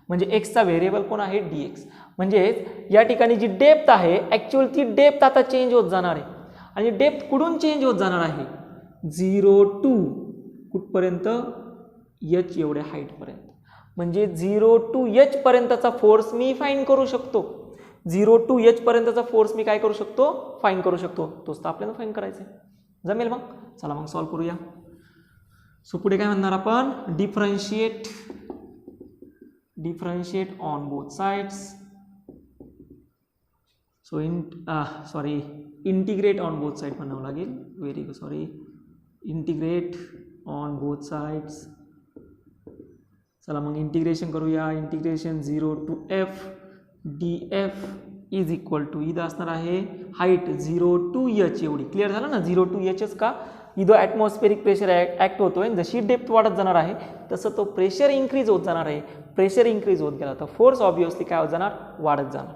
म्हणजे एक्सचा व्हेरिएबल कोण आहे, dx. म्हणजे या ठिकाणी जी डेप्थ आहे ॲक्च्युअल ती डेप्थ आता चेंज होत जाणार आहे. आणि डेप्थ कुठून चेंज होत जाणार आहे, 0 टू कुठपर्यंत, h एवढ्या हाईटपर्यंत. म्हणजे 0 टू h पर्यंतचा फोर्स मी फाइंड करू शकतो. 0 टू h पर्यंतचा फोर्स मी काय करू शकतो, फाइंड करू शकतो. तोच तर आपल्याला फाइंड करायचा आहे. जमेल मग, चला मग सॉल्व करूया. सो पुढे काय म्हणणार आपण, differentiate on both sides. So integrate on both side म्हणावं लागेल. Very good, sorry, integrate on both sides. चला मग इंटिग्रेशन करूया. Integration 0 to f df is equal to इथं असणार आहे हाईट 0 to h एवढी. क्लिअर झालं ना, 0 to hच का, इथं ॲटमॉस्फेरिक प्रेशर ॲक्ट होतोय. जशी डेप्थ वाढत जाणार आहे तसं तो प्रेशर इन्क्रीज होत जाणार आहे. प्रेशर इन्क्रीज होत गेला तर फोर्स ऑब्वियसली काय होत जाणार, वाढत जाणार.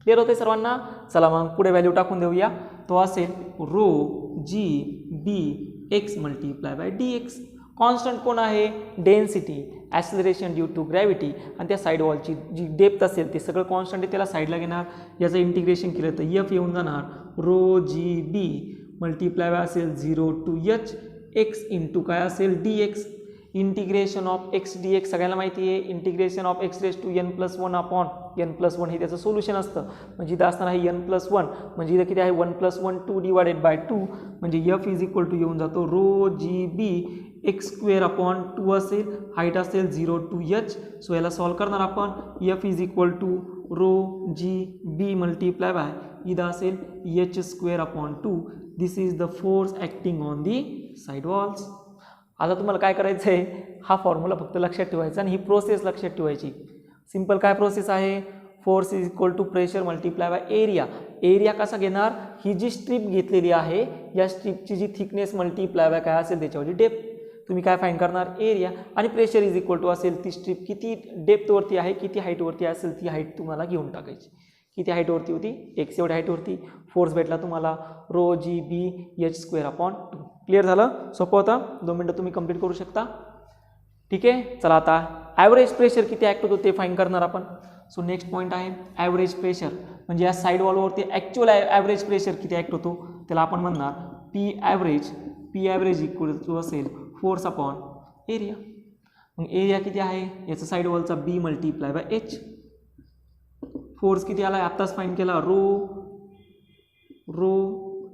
क्लिअर होते सर्वांना. चला मग पुढे व्हॅल्यू टाकून देऊया. तो असेल rho g b x multiply by d x. Constant कोण आहे, density, acceleration due to gravity, आणि त्या साईड वॉलची जी डेप्थ असेल ते सगळं कॉन्स्टंट आहे, त्याला साईडला घेणार. याचं इंटिग्रेशन केलं तर एफ येऊन जाणार rho g b multiply by असेल 0 to h एक्स इंटू काय असेल d x. Integration of x d x सगळ्यांना माहिती आहे. Integration of x raise to n+1 upon n+1 हे त्याचं सोल्युशन असतं. म्हणजे इथं असणार आहे n+1, म्हणजे इथं किती आहे 1+1 2 डिवायडेड बाय 2, म्हणजे एफ इज इक्वल टू येऊन जातो rho g b x square upon 2 असेल, हाईट असेल 0 to h. सो याला सॉल्व करणार आपण. F is equal to rho g b multiply by इथं असेल h square upon 2. This is the force acting on the side walls. आता तुम्हाला काय करायचं आहे, हा फॉर्म्युला फक्त लक्षात ठेवायचा आणि ही प्रोसेस लक्षात ठेवायची. सिंपल काय प्रोसेस आहे, force is equal to pressure multiply by area. Area कसा घेणार, ही जी स्ट्रीप घेतलेली आहे या स्ट्रीपची जी थिकनेस मल्टिप्लाय बाय काय असेल त्याच्यावरची डेप्थ. तुम्ही काय फाईंड करणार, एरिया. आणि प्रेशर इज इक्वल टू असेल ती स्ट्रीप किती डेप्थवरती आहे, किती हाईटवरती असेल ती हाईट तुम्हाला घेऊन टाकायची. किती हाईटवरती होती, एक्स एवढ्या हाईटवरती. फोर्स भेटला तुम्हाला rho g b h square upon 2. Clear झालं, सोपं होतं. 2 मिनटं तुम्ही कंप्लीट करू शकता. ठीक आहे. चला आता ॲव्हरेज प्रेशर किती ॲक्ट होतो ते फाईंड करणार आपण. सो नेक्स्ट पॉईंट आहे ॲव्हरेज प्रेशर, म्हणजे या साईड वॉलवरती ॲक्च्युअल ॲव्हरेज प्रेशर किती ॲक्ट होतो त्याला आपण म्हणणार p average. P average equal to असेल फोर्स अपॉन एरिया. मग एरिया किती आहे, याचा साईड वॉलचा b multiply by h. Force किती आला आत्ताच फाईंड केला, rho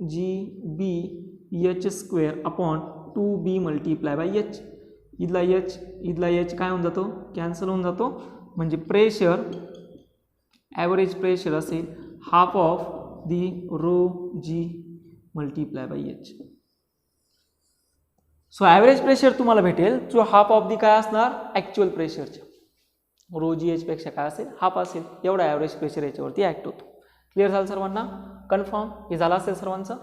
g b h square upon 2b multiply by h. इथला एच काय होऊन जातो, कॅन्सल होऊन जातो. म्हणजे प्रेशर, ॲव्हरेज प्रेशर असेल half of the rho g multiply by h. So average pressure तुम्हाला भेटेल जो हाफ ऑफ दी काय असणार, ॲक्च्युअल प्रेशरच्या. रो जी एच पेक्षा काय असेल, हाफ असेल. एवढा ॲव्हरेज प्रेशर याच्यावरती ॲक्ट होतो. क्लिअर झालं सर्वांना, कन्फर्म हे झालं असेल सर्वांचं.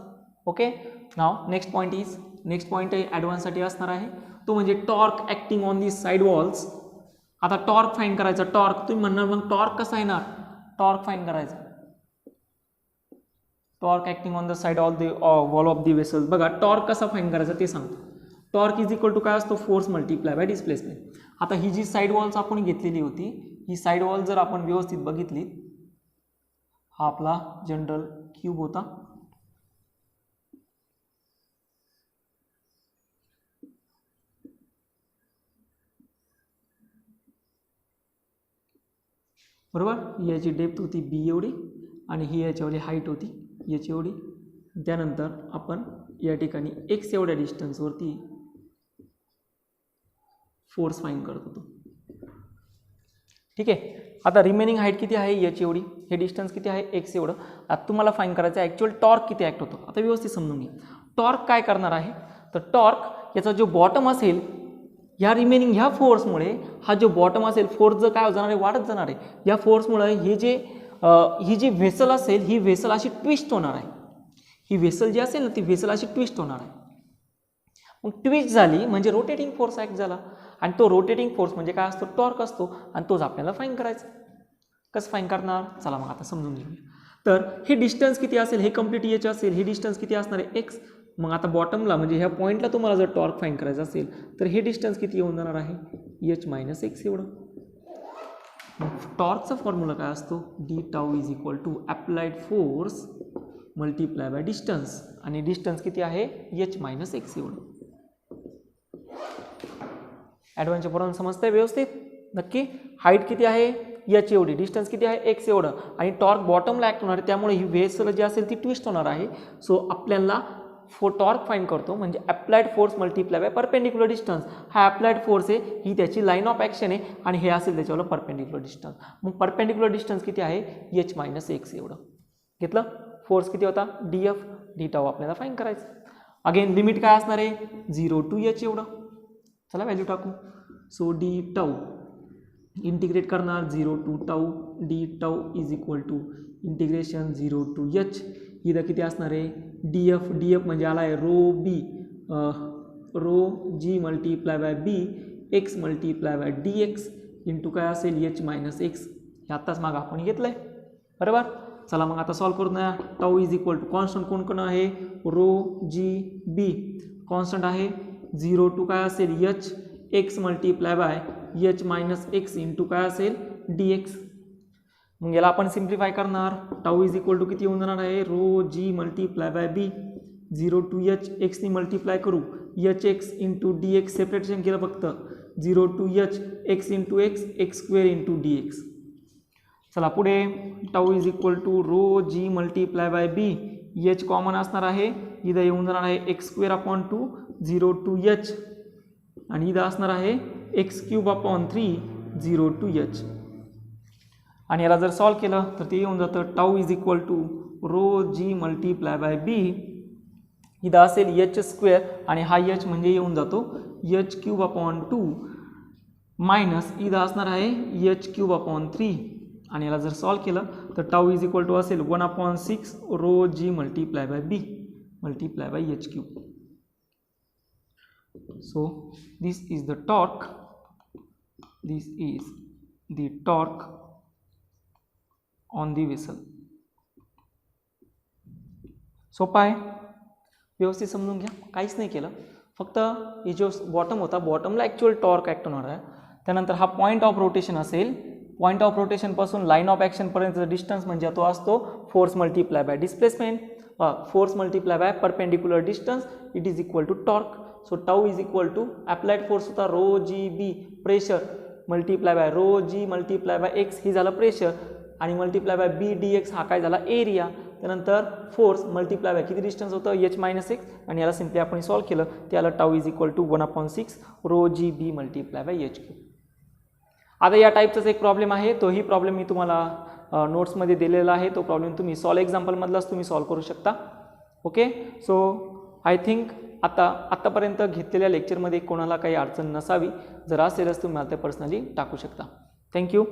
ओके. नाव नेक्स्ट पॉईंट आहे ॲडव्हान्ससाठी असणार आहे, तो म्हणजे torque acting on the side walls. आता टॉर्क फाईंड करायचा. टॉर्क तुम्ही म्हणणार मग टॉर्क कसा येणार, टॉर्क फाईंड करायचा. Torque acting on the side of the wall of the vessel. बघा टॉर्क कसा फाईंड करायचा ते सांगतो. टॉर्क इज इक्वल टू काय असतो, फोर्स मल्टिप्लाय बाय डिस्प्लेसमेंट. आता ही जी साईड वॉल्स आपण घेतलेली होती, ही साईड वॉल जर आपण व्यवस्थित बघितली, हा आपला जनरल क्यूब होता. बरोबर. याची डेप्थ होती बी एवढी आणि ही याच्यावरली हाईट होती याची एवढी. त्यानंतर आपण या ठिकाणी एक्स एवढ्या डिस्टन्सवरती फोर्स फाईंड करत होतो. ठीक आहे. आता रिमेनिंग हाईट किती आहे याची एवढी, हे डिस्टन्स किती आहे एक्स एवढं. आता तुम्हाला फाईंड करायचं आहे ॲक्च्युअल टॉर्क किती ॲक्ट होतो. आता व्यवस्थित समजून घ्या. टॉर्क काय करणार आहे, तर टॉर्क याचा जो बॉटम असेल ह्या रिमेनिंग ह्या फोर्समुळे हा जो बॉटम असेल फोर्स जर काय जाणार आहे, वाढत जाणार आहे. या फोर्समुळे ही जी व्हेसल असेल ही व्हेसल अशी ट्विस्ट होणार आहे. ही व्हेसल जी असेल ना ती व्हेसल अशी ट्विस्ट होणार आहे. मग ट्विस्ट झाली म्हणजे रोटेटिंग फोर्स ॲक्ट झाला आणि तो रोटेटिंग फोर्स म्हणजे काय असतो, टॉर्क असतो आणि तोच आपल्याला फाईंड करायचा. कसं फाईंड करणार, चला मग आता समजून घेऊया. तर हे डिस्टन्स किती असेल, हे कंप्लीट एच असेल, हे डिस्टन्स किती असणार आहे एक्स. मग आता बॉटमला म्हणजे ह्या पॉईंटला तुम्हाला जर टॉर्क फाईंड करायचा असेल तर हे डिस्टन्स किती येऊन जाणार आहे, एच मायनस एक्स एवढं. टॉर्कचा फॉर्म्युला काय असतो, d tau is equal to applied force multiply by distance. आणि डिस्टन्स किती आहे, एच मायनस एक्स एवढं. ॲडव्हान्सच्या पर्यंत समजतंय व्यवस्थित नक्की. हाईट किती आहे एच एवढी, डिस्टन्स किती आहे एक्स एवढं आणि टॉर्क बॉटमला ॲक्ट होणार आहे त्यामुळे ही व्हेसल जी असेल ती ट्विस्ट होणार आहे. सो आपल्याला टॉर्क फाईंड करतो म्हणजे applied force multiply by perpendicular distance. हा अप्लाइड फोर्स आहे, ही त्याची लाईन ऑफ ॲक्शन आहे आणि हे असेल त्याच्यावर परपेंडिक्युलर डिस्टन्स. मग परपेंडिक्युलर डिस्टन्स किती आहे, एच मायनस एक्स एवढं घेतलं. फोर्स किती होता, डी एफ. डी टाऊ आपल्याला फाईंड करायचं. अगेन लिमिट काय असणार आहे, 0 to h एवढं. चला व्हॅल्यू टाकू. सो डी टाऊ इंटिग्रेट करणार 0 to tau d tau is equal to integration 0 to h. इथं किती असणार आहे डी एफ म्हणजे आला आहे rho b rho g multiply by b x multiply by d x into काय असेल एच मायनस एक्स. हे आत्ताच मागं आपण घेतलं आहे बरोबर. चला मग आता सॉल्व करून द्या. Tau is equal to constant कोण आहे रो जी बी कॉन्स्टंट आहे 0 टू काय असेल H x multiply by H minus x into काय असेल डी एक्स. मग याला आपण सिम्प्लिफाय करणार. टाऊ इज इक्वल टू किती येऊन जाणार आहे rho g multiply by b 0 to h एक्सनी मल्टिप्लाय करू h x into d x separation केलं फक्त 0 to h x into x x square into d x. चला पुढे tau is equal to rho g multiply by b h common असणार आहे इथं येऊन जाणार आहे x square upon 2 0 to h आणि इथं असणार आहे x cube upon 3 0 to h. आणि याला जर सॉल्व केलं तर ते येऊन जातं tau is equal to rho g multiply by b इथं असेल एच स्क्वेअर आणि हा एच म्हणजे येऊन जातो एच क्यूब अपॉन 2 मायनस इथं असणार आहे एच क्यूब अपॉन 3 आणि याला जर सॉल्व केलं तर टाऊ इज इक्वल टू असेल 1/6 rho g multiply by b multiply by h cube. So this is the torque, this is the torque on the vessel. सोपा आहे व्यवस्थित समजून घ्या. काहीच नाही केलं फक्त हे जो बॉटम होता बॉटमला ॲक्च्युअल टॉर्क ॲक्ट होणार आहे. त्यानंतर हा पॉईंट ऑफ रोटेशन असेल. पॉईंट ऑफ रोटेशनपासून लाईन ऑफ ॲक्शनपर्यंतचा डिस्टन्स म्हणजे तो असतो force multiply by displacement force multiply by perpendicular distance it is equal to torque. So tau is equal to applied force होता rho g b pressure multiply by rho g multiply by x ही झालं प्रेशर आणि multiply by b d x हा काय झाला एरिया. त्यानंतर फोर्स मल्टिप्लाय बाय किती डिस्टन्स होतं एच मायनस एक्स आणि याला सिम्पली आपण सॉल्व केलं त्याला tau is equal to 1/6 rho g b multiply by h cube. आता या टाईपचाच एक प्रॉब्लेम आहे तोही प्रॉब्लेम मी तुम्हाला नोट्समध्ये दिलेला आहे. तो प्रॉब्लेम तुम्ही सॉल्व एक्झाम्पलमधलाच तुम्ही सॉल्व करू शकता. ओके सो आय थिंक आत्तापर्यंत घेतलेल्या लेक्चरमध्ये कोणाला काही अडचण नसावी. जर असेलच तुम्ही मला ते पर्सनली टाकू शकता. थँक्यू.